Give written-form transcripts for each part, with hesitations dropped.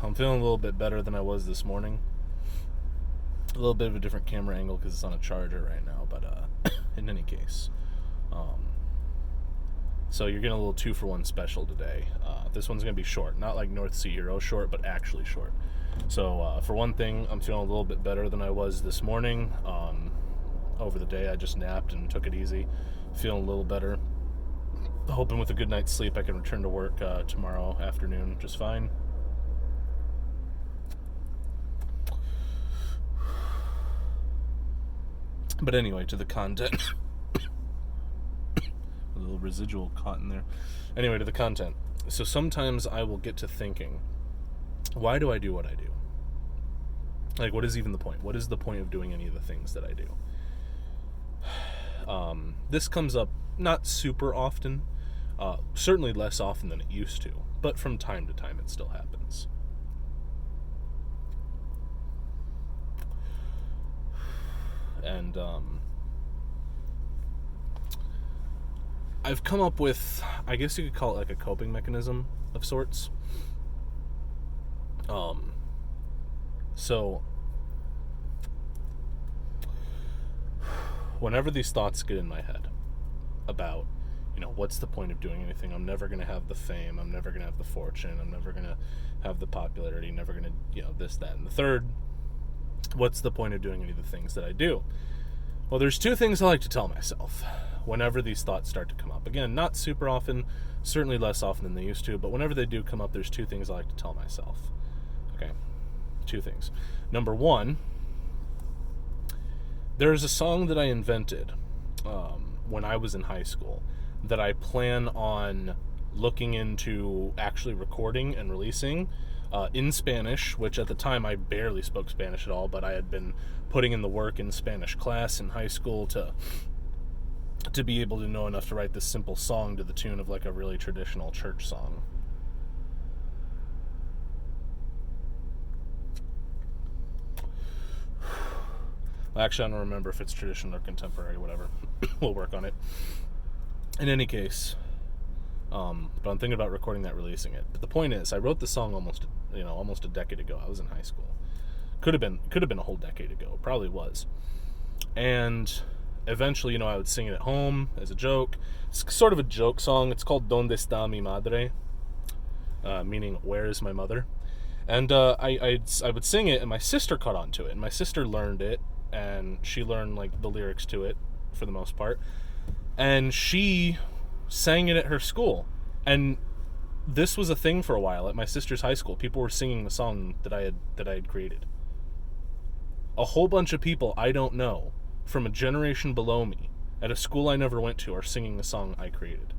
I'm feeling a little bit better than I was this morning. A little bit of a different camera angle because it's on a charger right now, but in any case. So you're getting a little 2-for-1 special today. This one's going to be short. Not like North Sea Hero short, but actually short. So for one thing, I'm feeling a little bit better than I was this morning. Over the day, I just napped and took it easy. Feeling a little better. Hoping with a good night's sleep I can return to work tomorrow afternoon just fine. But anyway, to the content. A little residual caught in there. Anyway, to the content. So sometimes I will get to thinking, why do I do what I do? Like, what is even the point? What is the point of doing any of the things that I do? This comes up not super often, certainly less often than it used to, but from time to time it still happens. And I've come up with, I guess you could call it like a coping mechanism of sorts. So whenever these thoughts get in my head about, what's the point of doing anything? I'm never going to have the fame. I'm never going to have the fortune. I'm never going to have the popularity. Never going to, this, that, and the third. What's the point of doing any of the things that I do? Well, there's two things I like to tell myself whenever these thoughts start to come up. Again, not super often, certainly less often than they used to, but whenever they do come up, there's two things I like to tell myself. Okay, two things. Number one, there's a song that I invented when I was in high school that I plan on looking into actually recording and releasing in Spanish, which at the time I barely spoke Spanish at all, but I had been putting in the work in Spanish class in high school to be able to know enough to write this simple song to the tune of like a really traditional church song. Actually, I don't remember if it's traditional or contemporary, whatever. We'll work on it. In any case, but I'm thinking about recording that, releasing it. But the point is, I wrote the song almost a decade ago. I was in high school. Could have been a whole decade ago. Probably was. And eventually, I would sing it at home as a joke. It's sort of a joke song. It's called Donde está mi madre? Meaning, where is my mother? And I would sing it, and my sister caught on to it. And my sister learned it, and she learned like the lyrics to it for the most part. And she sang it at her school. And this was a thing for a while at my sister's high school. People were singing the song that I had created. A whole bunch of people I don't know from a generation below me at a school I never went to are singing the song I created.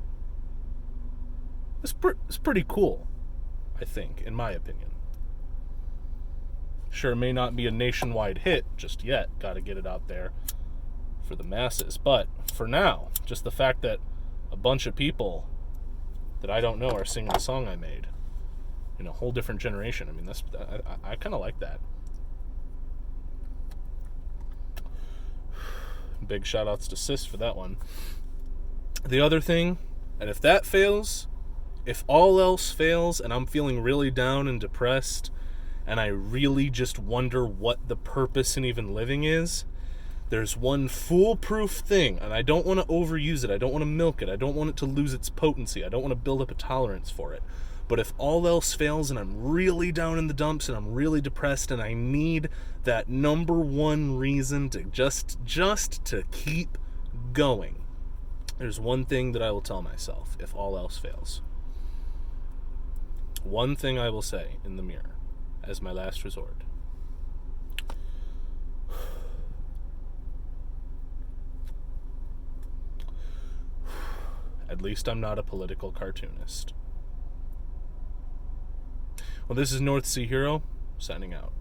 It's pretty cool, I think, in my opinion. Sure, it may not be a nationwide hit just yet. Got to get it out there for the masses. But for now, just the fact that a bunch of people that I don't know are singing the song I made in a whole different generation. I mean, I kind of like that. Big shout outs to Sis for that one. The other thing, and if that fails, if all else fails and I'm feeling really down and depressed and I really just wonder what the purpose in even living is, there's one foolproof thing, and I don't want to overuse it. I don't want to milk it. I don't want it to lose its potency. I don't want to build up a tolerance for it. But if all else fails and I'm really down in the dumps and I'm really depressed and I need that number one reason to just to keep going, there's one thing that I will tell myself if all else fails. One thing I will say in the mirror as my last resort. At least I'm not a political cartoonist. Well, this is North Sea Hero, signing out.